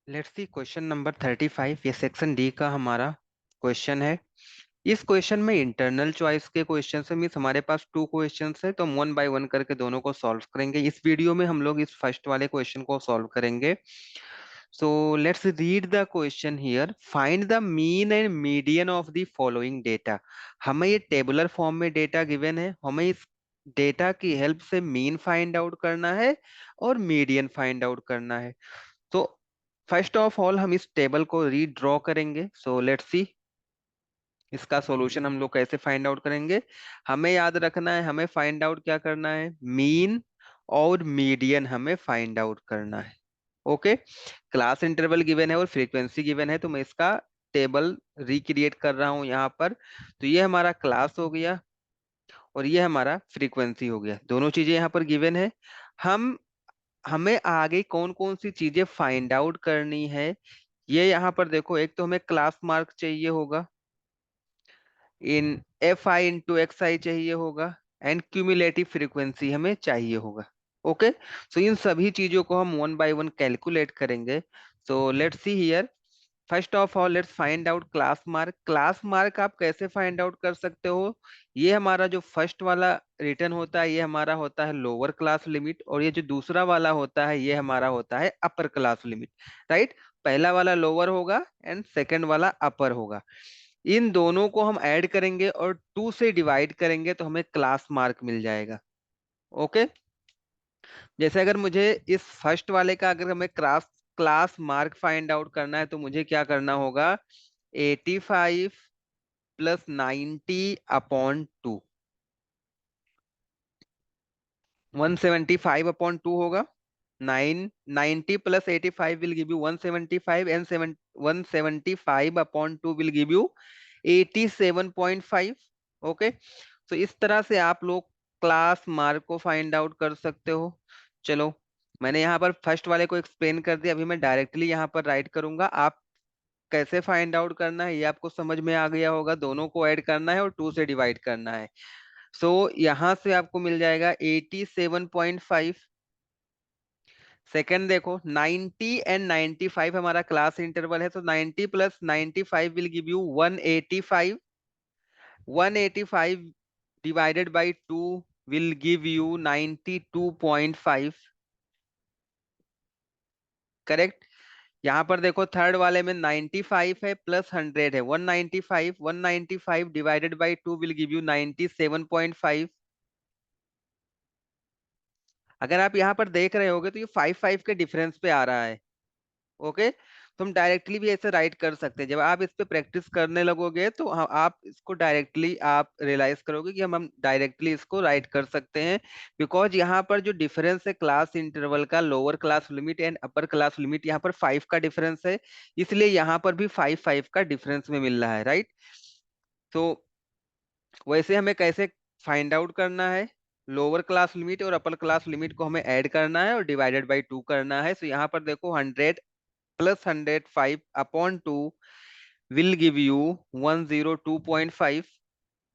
Let's see question number 35। ये section D का हमारा क्वेश्चन है। इस क्वेश्चन में इंटरनल चॉइस के क्वेश्चन है, मीन्स हमारे पास टू क्वेश्चन है, तो हम वन बाय वन करके दोनों को सॉल्व करेंगे। इस वीडियो में हम लोग इस फर्स्ट वाले क्वेश्चन को सॉल्व करेंगे। So let's read the question here. Find the mean and median of the following data. हमें ये टेबुलर फॉर्म में डेटा गिवन है, हमें इस डेटा की हेल्प से मीन फाइंड आउट करना है और मीडियन फाइंड आउट करना है। तो फर्स्ट ऑफ ऑल हम इस टेबल को रीड्रॉ करेंगे। सो लेट्स सी इसका सॉल्यूशन हम लोग कैसे फाइंड आउट करेंगे। हमें याद रखना है, हमें फाइंड आउट क्या करना है, मीन और मीडियन हमें फाइंड आउट करना है। ओके, क्लास इंटरवल गिवन है और फ्रीक्वेंसी गिवन है, तो मैं इसका टेबल रिक्रिएट कर रहा हूं यहाँ पर। तो ये हमारा क्लास हो गया और ये हमारा फ्रीक्वेंसी हो गया, दोनों चीजें यहाँ पर गिवन है। हम हमें आगे कौन कौन सी चीजें फाइंड आउट करनी है, ये यहाँ पर देखो। एक तो हमें क्लास मार्क चाहिए होगा, इन F I into X I चाहिए होगा, एंड क्यूमुलेटिव फ्रीक्वेंसी हमें चाहिए होगा। ओके, सो इन सभी चीजों को हम वन बाय वन कैलकुलेट करेंगे। So let's see here. First of all let's find out class mark. Class mark आप कैसे फाइंड आउट कर सकते हो, ये हमारा जो फर्स्ट वाला रिटर्न होता है ये हमारा होता है लोअर क्लास लिमिट, और ये जो दूसरा वाला होता है ये हमारा होता है अपर क्लास लिमिट। राइट, पहला वाला लोअर होगा एंड सेकंड वाला अपर होगा। इन दोनों को हम ऐड करेंगे और टू से डिवाइड करेंगे तो हमें क्लास मार्क मिल जाएगा। ओके, जैसे अगर मुझे इस फर्स्ट वाले का अगर हमें class class mark find out करना है तो मुझे क्या करना होगा, 85 प्लस 90/2, 175/2 होगा। 90 plus 85 will give you 175, and 175/2 will give you 87.5। Okay, तो इस तरह से आप लोग क्लास मार्क को फाइंड आउट कर सकते हो। चलो, मैंने यहाँ पर फर्स्ट वाले को एक्सप्लेन कर दिया, अभी मैं डायरेक्टली यहाँ पर राइट करूंगा। आप कैसे फाइंड आउट करना है ये आपको समझ में आ गया होगा, दोनों को ऐड करना है और टू से डिवाइड करना है। सो यहाँ से आपको मिल जाएगा 87.5। सेकंड देखो, 90 एंड 95 हमारा क्लास इंटरवल है, तो 90 plus 95 will give you 185। 185 divided by 2 will give you 92.5। Correct. यहाँ पर देखो थर्ड वाले में 95 है प्लस 100 है, 195। 195 divided by 2 will give you 97.5। अगर आप यहाँ पर देख रहे होगे तो ये 5 के डिफरेंस पे आ रहा है। ओके, तो हम डायरेक्टली भी ऐसे राइट कर सकते हैं। जब आप इस पे प्रैक्टिस करने लगोगे तो आप इसको डायरेक्टली आप रियलाइज करोगे कि हम डायरेक्टली इसको राइट कर सकते हैं। बिकॉज यहाँ पर जो डिफरेंस है क्लास इंटरवल का, lower class limit and upper class limit, यहाँ पर 5 का डिफरेंस है, इसलिए यहाँ पर भी 5 का डिफरेंस में मिल रहा है। राइट, तो वैसे हमें कैसे फाइंड आउट करना है, लोअर क्लास लिमिट और अपर क्लास लिमिट को हमें ऐड करना है और डिवाइडेड बाई 2 करना है। सो यहाँ पर देखो 100 प्लस 105/2 विल गिव यू 102.5।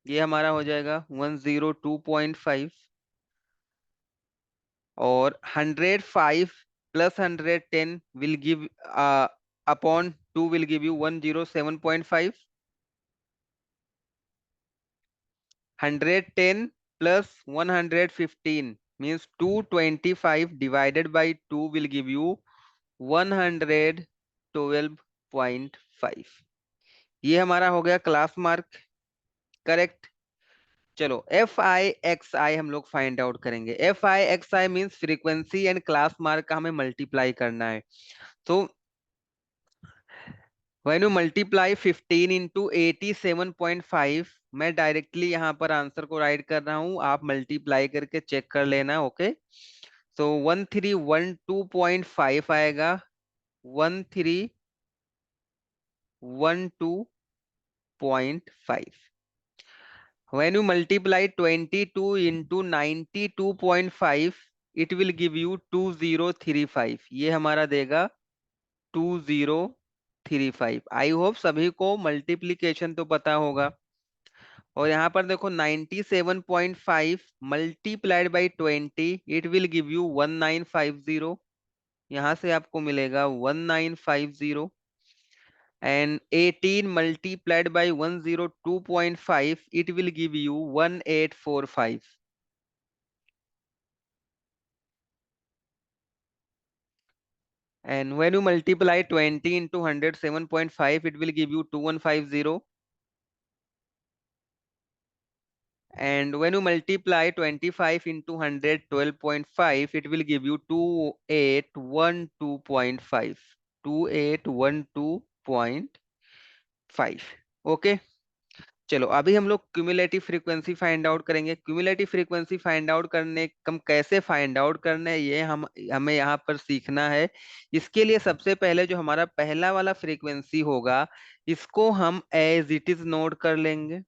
ये हमारा हो जाएगा 102.5। और 105 plus 110 will give upon 2 will give you 107.5। 110 plus 115 means 225 divided by 2 will give you 112.5। ये हमारा हो गया क्लास मार्क। करेक्ट। चलो, एफ आई एक्स आई हम लोग फाइंड आउट करेंगे। F I X I means frequency and class mark का हमें मल्टीप्लाई करना है। तो व्हेन यू मल्टीप्लाई 15 इंटू 87.5, मैं डायरेक्टली यहाँ पर आंसर को राइट कर रहा हूँ, आप मल्टीप्लाई करके चेक कर लेना। ओके, सो 1312.5 आएगा, 1312.5। When you multiply 22 into 92.5, it will give you 2035। ये हमारा देगा 2035। आई होप सभी को मल्टीप्लीकेशन तो पता होगा। और यहाँ पर देखो 97.5 multiplied by 20, it will give you 1950। यहाँ से आपको मिलेगा 1950, and 18 multiplied by 102.5, it will give you 1845. And when you multiply 20 into 107.5, it will give you 2150. And when you multiply 25 into 112.5, it will give you 2812.5. 2812.5. Okay, चलो अभी हम लोग cumulative frequency find out करेंगे। Cumulative frequency find out करने हम कैसे find out करना है ये हमें यहाँ पर सीखना है। इसके लिए सबसे पहले जो हमारा पहला वाला फ्रीक्वेंसी होगा, इसको हम एज इट इज नोट कर लेंगे,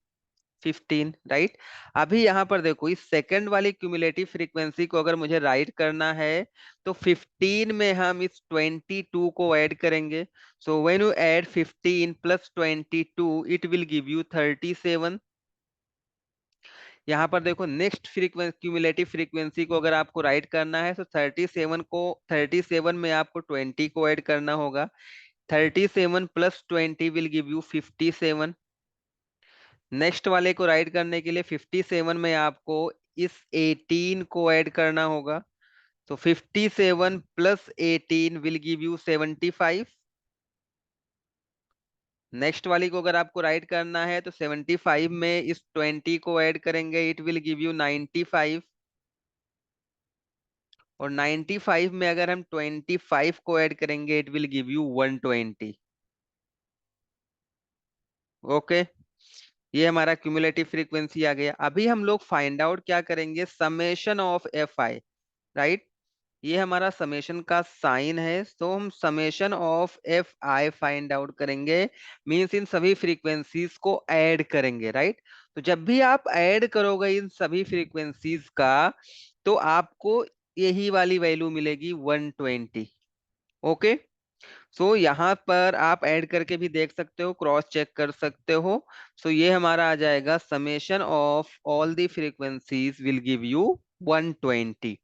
15, राइट। अभी यहाँ पर देखो, इस सेकंड वाली क्यूमुलेटिव फ्रीक्वेंसी को अगर मुझे राइट करना है तो 15 में हम इस 22 को ऐड करेंगे। So when you add 15 plus 22, it will give you 37। यहाँ पर देखो, नेक्स्ट फ्रीक्वेंसी क्यूमुलेटिव फ्रीक्वेंसी को अगर आपको राइट करना है तो 37 में आपको 20 को ऐड करना होगा। 37 plus 20 will give you 57। Next वाले को राइट करने के लिए 57 में आपको इस 18 को ऐड करना होगा। तो 57 plus 18 will give you 75। Next वाली को अगर आपको राइट करना है तो 75 में इस 20 को ऐड करेंगे, इट विल गिव यू 95। और 95 में अगर हम 25 को ऐड करेंगे, it will give you 120। Okay, ये हमारा क्यूमुलेटिव फ्रीक्वेंसी आ गया। अभी हम लोग फाइंड आउट क्या करेंगे, summation of F I, right. ये हमारा समेशन का साइन है, तो हम summation of F I find out करेंगे। मींस इन सभी फ्रीक्वेंसीज को ऐड करेंगे, राइट। तो जब भी आप ऐड करोगे इन सभी फ्रीक्वेंसीज का, तो आपको यही वाली वैल्यू मिलेगी 120। ओके, सो यहाँ पर आप ऐड करके भी देख सकते हो, क्रॉस चेक कर सकते हो। सो ये हमारा आ जाएगा, summation of all the frequencies will give you 120।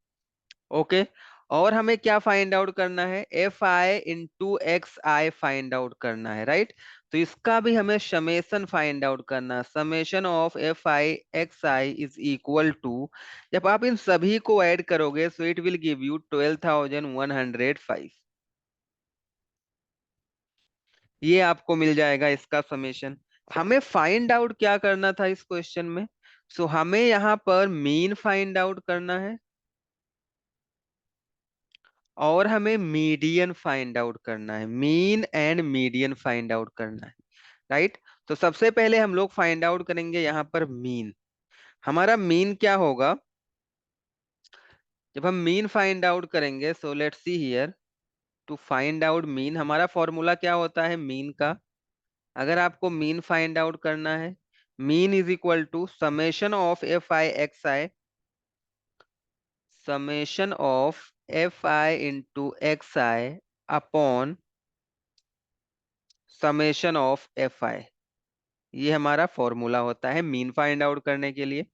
Okay, और हमें क्या फाइंड आउट करना है, F I into X I find out करना है, राइट। तो इसका भी हमें समेशन फाइंड आउट करना है। Summation of F I X I is equal to, जब आप इन सभी को ऐड करोगे so it will give you 12,105। ये आपको मिल जाएगा इसका समेशन। हमें फाइंड आउट क्या करना था इस क्वेश्चन में, सो हमें यहाँ पर मीन फाइंड आउट करना है और हमें मीडियन फाइंड आउट करना है। Mean and median find out करना है, राइट। तो सबसे पहले हम लोग फाइंड आउट करेंगे यहाँ पर मीन। हमारा मीन क्या होगा, जब हम मीन फाइंड आउट करेंगे, so let's see here, to find out mean हमारा फॉर्मूला क्या होता है मीन का। अगर आपको मीन फाइंड आउट करना है, mean is equal to summation of F I X I, summation of F I into X I upon summation of F I. ये हमारा फॉर्मूला होता है मीन फाइंड आउट करने के लिए।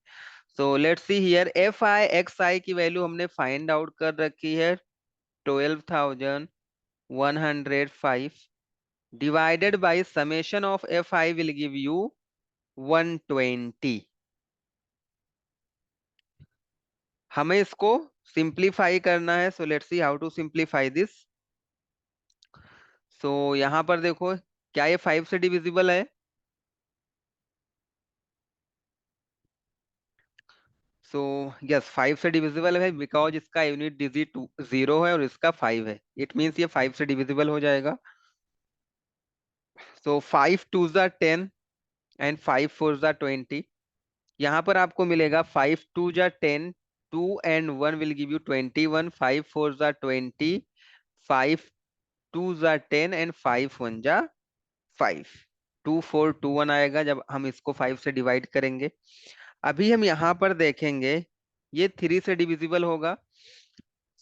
So let's see here, F I X I की value हमने find out कर रखी है 12,105, divided by summation of F I will give you 120। हमें इसको सिंप्लीफाई करना है, so let's see how to simplify this. So यहाँ पर देखो, क्या ये 5 से डिविजिबल है, सो यस 5 से डिविजिबल है, बिकॉज इसका यूनिट डिजिट 0 है और इसका 5 है। इट मीन्स ये 5 से डिविजिबल हो जाएगा। सो 5 टू ज़ा 10 एंड 5 फोर ज़ा 20। यहाँ पर आपको मिलेगा 5 टू ज़ा 10, 2 and 1 will give you 21, 5 four ज़ा 20, 5 टू ज़ा 10 एंड 5 वन ज़ा 5। 2421 आएगा जब हम इसको 5 से डिवाइड करेंगे। अभी हम यहाँ पर देखेंगे, ये 3 से डिविजिबल होगा।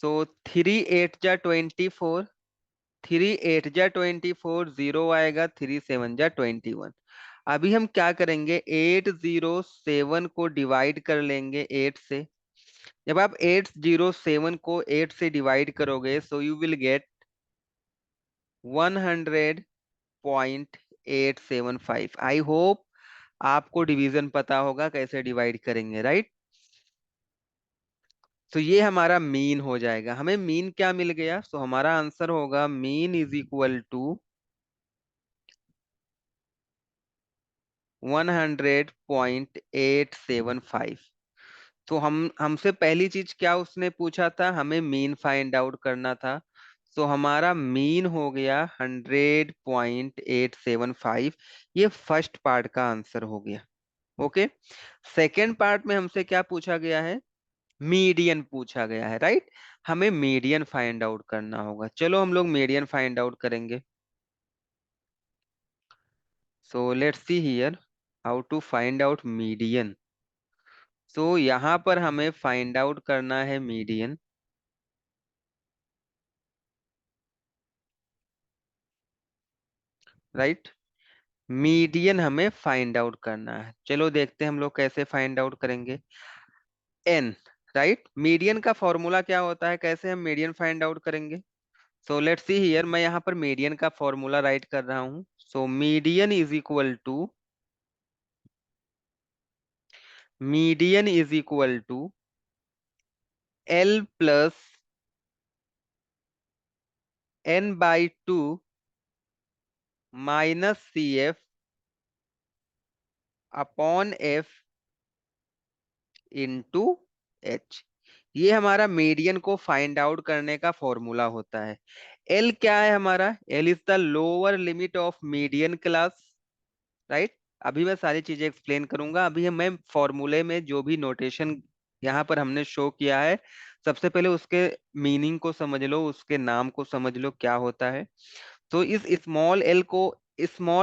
सो 3 8 जा 24, 3 8 जा 24, 0 आएगा, 3 7 जा 21। अभी हम क्या करेंगे, 807 को डिवाइड कर लेंगे 8 से। जब आप 807 को 8 से डिवाइड करोगे so you will get 100.875। I hope आपको डिवीजन पता होगा कैसे डिवाइड करेंगे, राइट। तो ये हमारा मीन हो जाएगा। हमें मीन क्या मिल गया, सो हमारा आंसर होगा मीन इज इक्वल टू 100.875। तो हम हमसे पहली चीज क्या उसने पूछा था, हमें मीन फाइंड आउट करना था। तो हमारा मीन हो गया 100.875। ये फर्स्ट पार्ट का आंसर हो गया। ओके। सेकेंड पार्ट में हमसे क्या पूछा गया है, मीडियन पूछा गया है, राइट। हमें मीडियन फाइंड आउट करना होगा। चलो हम लोग मीडियन फाइंड आउट करेंगे। So let's see here how to find out median. So यहाँ पर हमें फाइंड आउट करना है मीडियन, राइट। मीडियन हमें फाइंड आउट करना है। चलो देखते हैं हम लोग कैसे फाइंड आउट करेंगे। N, right. मीडियन का फॉर्मूला क्या होता है, कैसे हम मीडियन फाइंड आउट करेंगे। सो लेट्स सी हियर, मैं यहाँ पर मीडियन का फॉर्मूला राइट कर रहा हूँ। So median is equal to L plus n/2 minus C F upon F into H. ये हमारा मीडियन को फाइंड आउट करने का फॉर्मूला होता है। एल क्या है हमारा, L is the lower limit of median class, right. अभी मैं सारी चीजें एक्सप्लेन करूंगा। अभी मैं फॉर्मूले में जो भी नोटेशन यहाँ पर हमने शो किया है, सबसे पहले उसके मीनिंग को समझ लो, उसके नाम को समझ लो क्या होता है। तो इस स्मॉल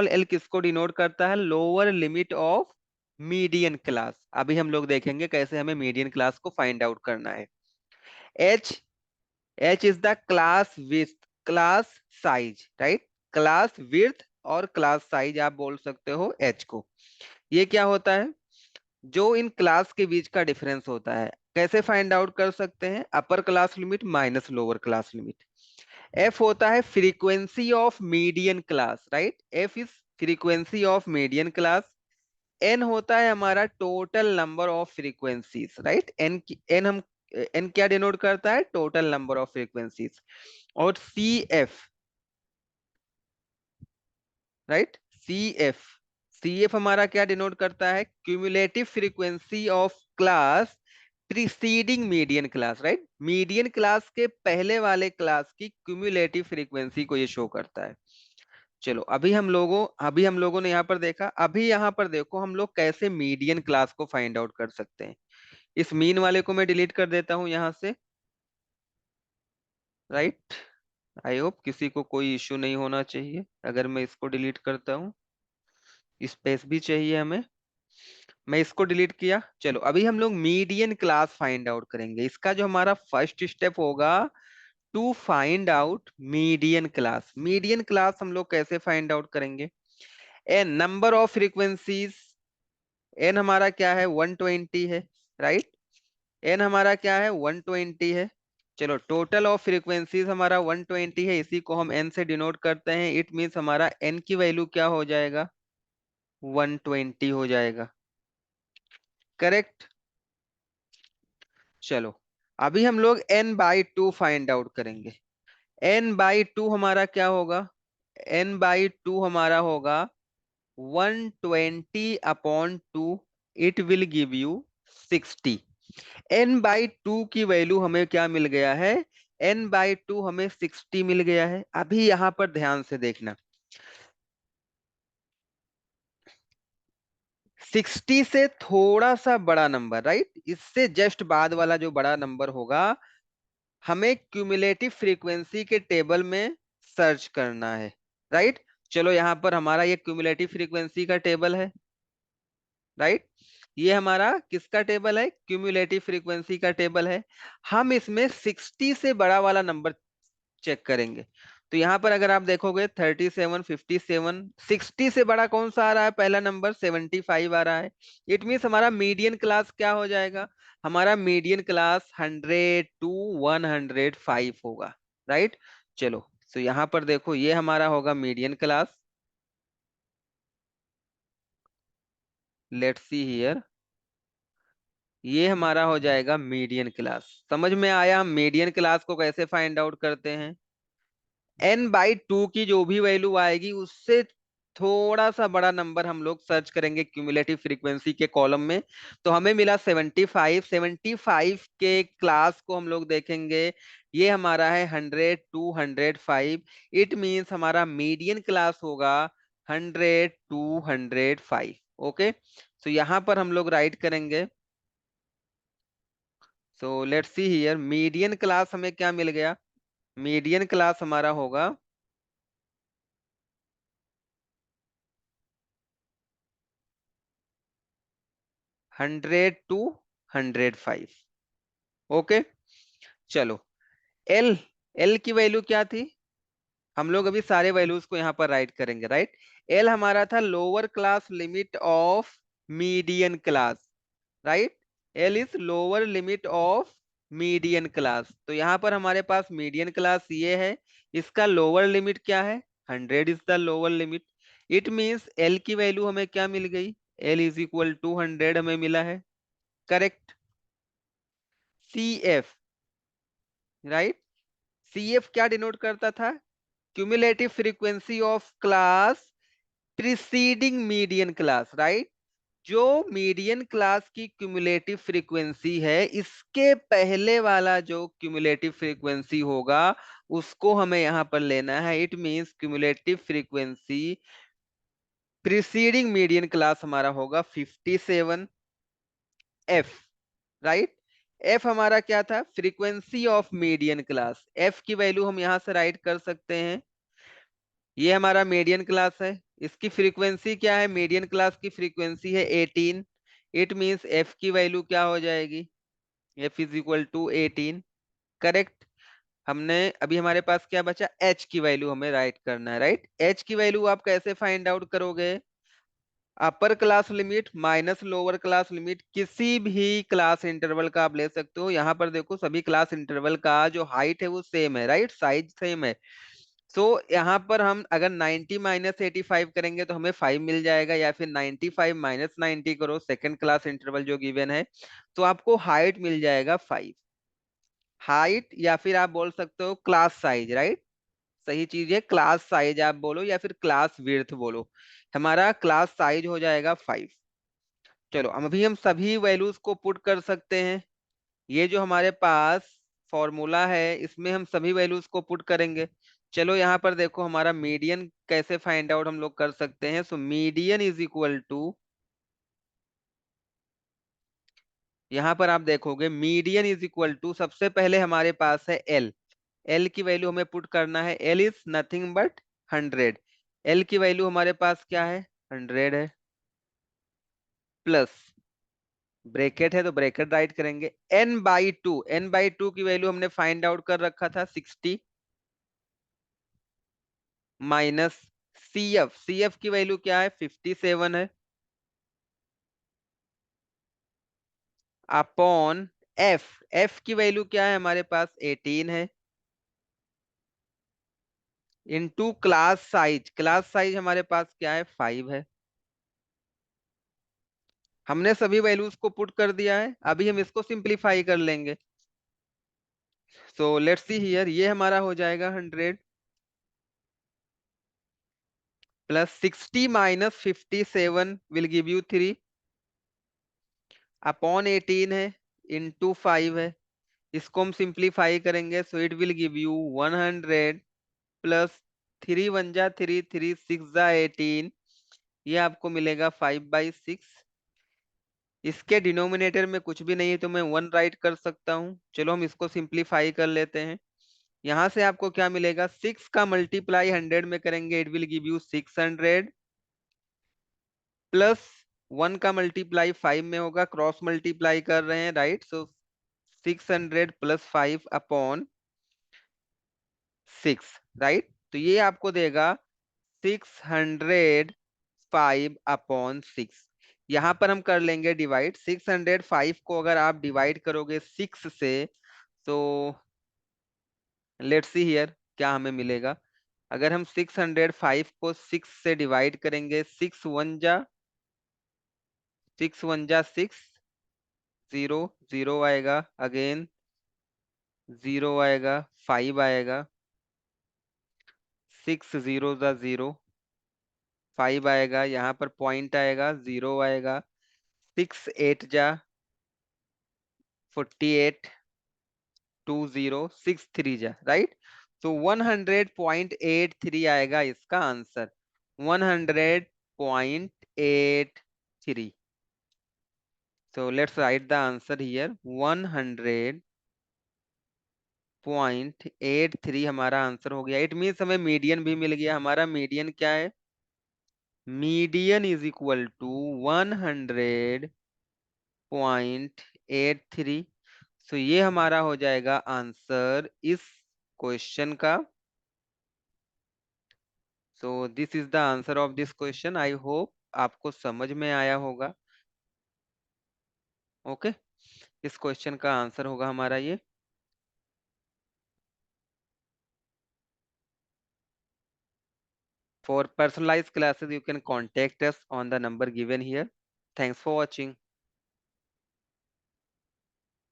एल किसको डिनोट करता है, lower limit of median class. अभी हम लोग देखेंगे कैसे हमें मीडियन क्लास को फाइंड आउट करना है। H, H is the class with class size, right. Class with और क्लास साइज आप बोल सकते हो एच को। ये क्या होता है, जो इन क्लास के बीच का डिफरेंस होता है। कैसे फाइंड आउट कर सकते हैं, upper class limit minus lower class limit. F होता है frequency of median class, right. F is frequency of median class. N होता है हमारा total number of frequencies, right. N हम एन क्या डिनोट करता है, टोटल नंबर ऑफ फ्रीक्वेंसीज। और C F, right, C F, C F हमारा क्या डिनोट करता है, cumulative frequency of class preceding median class, right. Median class के पहले वाले क्लास की क्यूमुलेटिव फ्रीक्वेंसी को ये शो करता है। चलो अभी हम लोगों ने यहाँ पर देखा। अभी यहाँ पर देखो हम लोग कैसे मीडियन क्लास को फाइंड आउट कर सकते हैं। इस मीन वाले को मैं डिलीट कर देता हूँ यहाँ से, राइट। आई होप किसी को कोई इश्यू नहीं होना चाहिए अगर मैं इसको डिलीट करता हूँ। स्पेस भी चाहिए हमें, मैं इसको डिलीट किया। चलो अभी हम लोग मीडियन क्लास फाइंड आउट करेंगे। इसका जो हमारा फर्स्ट स्टेप होगा, to find out median class. Median class हम लोग कैसे फाइंड आउट करेंगे, N number of frequencies. N हमारा क्या है, 120 है, राइट। एन हमारा क्या है, 120 है। चलो टोटल ऑफ फ्रीक्वेंसीज हमारा 120 है, इसी को हम एन से डिनोट करते हैं। इट मीन्स हमारा एन की वैल्यू क्या हो जाएगा, 120 हो जाएगा, करेक्ट। चलो अभी हम लोग n/2 फाइंड आउट करेंगे। n/2 हमारा क्या होगा, n/2 हमारा होगा 120/2। It will give you 60। n/2 की वैल्यू हमें क्या मिल गया है, n/2 हमें 60 मिल गया है। अभी यहां पर ध्यान से देखना, 60 से थोड़ा सा बड़ा नंबर, राइट, इससे जस्ट बाद वाला जो बड़ा नंबर होगा, हमें क्यूमुलेटिव फ्रीक्वेंसी के टेबल में सर्च करना है, राइट। चलो यहाँ पर हमारा ये क्यूमुलेटिव फ्रीक्वेंसी का टेबल है, राइट। ये हमारा किसका टेबल है, क्यूमुलेटिव फ्रीक्वेंसी का टेबल है। हम इसमें 60 से बड़ा वाला नंबर चेक करेंगे। तो यहाँ पर अगर आप देखोगे 37, 57, 60 से बड़ा कौन सा आ रहा है, पहला नंबर 75 आ रहा है। इट मीन्स हमारा मीडियन क्लास क्या हो जाएगा, हमारा मीडियन क्लास 100 to 105 होगा, राइट। चलो, तो यहाँ पर देखो ये हमारा होगा median class. Let's see here, ये हमारा हो जाएगा मीडियन क्लास। समझ में आया हम मीडियन क्लास को कैसे फाइंड आउट करते हैं। n/2 की जो भी वैल्यू आएगी उससे थोड़ा सा बड़ा नंबर हम लोग सर्च करेंगे क्यूमुलेटिव फ्रीक्वेंसी के कॉलम में। तो हमें मिला 75। 75 के क्लास को हम लोग देखेंगे, ये हमारा है 100 to 105। इट मींस हमारा मीडियन क्लास होगा 100 to 105। ओके, तो यहाँ पर हम लोग राइट करेंगे। So let's see here, median class हमें क्या मिल गया, मीडियन क्लास हमारा होगा 100 to 105। ओके, चलो, एल, एल की वैल्यू क्या थी, हम लोग अभी सारे वैल्यूज को यहाँ पर राइट करेंगे, राइट। एल हमारा था lower class limit of median class, right. L is lower limit of median class. तो यहाँ पर हमारे पास मीडियन क्लास ये है, इसका लोअर लिमिट क्या है, 100 is the lower limit. It means L की वैल्यू हमें क्या मिल गई, एल इज इक्वल टू 100 हमें मिला है, correct. C F, right, C F क्या डिनोट करता था, cumulative frequency of class preceding median class, right. जो मीडियन क्लास की क्यूमुलेटिव फ्रीक्वेंसी है, इसके पहले वाला जो क्यूमुलेटिव फ्रीक्वेंसी होगा उसको हमें यहां पर लेना है। It means cumulative frequency preceding median class हमारा होगा 57 एफ, राइट। एफ हमारा क्या था, frequency of median class. F की वैल्यू हम यहां से राइट कर सकते हैं, ये हमारा मीडियन क्लास है, इसकी फ्रीक्वेंसी क्या है, मीडियन क्लास की फ्रीक्वेंसी है 18। इट मींस एफ की वैल्यू क्या हो जाएगी, F is equal to 18, correct. हमने अभी हमारे पास क्या बचा, एच की वैल्यू हमें राइट करना है, राइट। एच की वैल्यू आप कैसे फाइंड आउट करोगे, अपर class limit minus lower class limit, किसी भी क्लास इंटरवल का आप ले सकते हो। यहाँ पर देखो सभी क्लास इंटरवल का जो हाइट है वो सेम है, राइट, साइज सेम है। सो यहाँ पर हम अगर 90 माइनस 85 करेंगे तो हमें 5 मिल जाएगा, या फिर 95 माइनस 90 करो, सेकंड क्लास इंटरवल जो गिवन है, तो आपको हाइट मिल जाएगा 5। हाइट या फिर आप बोल सकते हो क्लास साइज, राइट, सही चीज है, क्लास साइज आप बोलो या फिर क्लास विड्थ बोलो, हमारा क्लास साइज हो जाएगा 5। चलो, अब अभी हम सभी वैल्यूज को पुट कर सकते हैं। ये जो हमारे पास फॉर्मूला है इसमें हम सभी वैल्यूज को पुट करेंगे। चलो यहाँ पर देखो हमारा मीडियन कैसे फाइंड आउट हम लोग कर सकते हैं। So median is equal to, यहाँ पर आप देखोगे मीडियन इज इक्वल टू, सबसे पहले हमारे पास है एल। एल की वैल्यू हमें पुट करना है, L is nothing but 100। L की वैल्यू हमारे पास क्या है, 100 है, प्लस ब्रैकेट है तो ब्रैकेट राइट करेंगे, n/2, n/2 की वैल्यू हमने फाइंड आउट कर रखा था 60, minus C F, C F की वैल्यू क्या है 57 है, अपॉन एफ, एफ की वैल्यू क्या है हमारे पास 18 है, into class size, class size हमारे पास क्या है 5 है। हमने सभी वैल्यूज को पुट कर दिया है, अभी हम इसको सिंप्लीफाई कर लेंगे। सो लेट्स सी हियर, ये हमारा हो जाएगा 100 plus 60 minus 57 will give you 3, upon 18 है, इंटू 5 है। इसको हम सिंप्लीफाई करेंगे, सो it will give you 100 plus 3 1 जा 3, 3 6 जा 18, ये आपको मिलेगा 5/6। इसके डिनोमिनेटर में कुछ भी नहीं है तो मैं 1 राइट कर सकता हूँ। चलो हम इसको सिंप्लीफाई कर लेते हैं। यहाँ से आपको क्या मिलेगा, 6 का मल्टीप्लाई 100 में करेंगे, it will give you 600, plus 1 का मल्टीप्लाई 5 में होगा, क्रॉस मल्टीप्लाई कर रहे हैं, राइट। सो 600 प्लस 5 अपॉन 6, राइट। तो ये आपको देगा 605/6। यहाँ पर हम कर लेंगे डिवाइड। 605 को अगर आप डिवाइड करोगे 6 से, तो लेट्स सी हियर क्या हमें मिलेगा। अगर हम 605 को 6 से डिवाइड करेंगे, 6 जीरो, जीरो आएगा, अगेन जीरो आएगा, 5 आएगा, 6 0 5 आएगा, यहाँ पर पॉइंट आएगा, 0 आएगा, 6 8 2 0 6 3 राइट। तो 100.83 आएगा इसका answer, 100.83। So let's write the answer here, 100.83 हमारा आंसर हो गया। इट मीन्स हमें मीडियन भी मिल गया। हमारा मीडियन क्या है? Median is equal to 100.83। So ये हमारा हो जाएगा आंसर इस क्वेश्चन का। So this is the answer of this question. I hope आपको समझ में आया होगा। ओके, इस क्वेश्चन का आंसर होगा हमारा ये। For personalized classes, you can contact us on the number given here. Thanks for watching.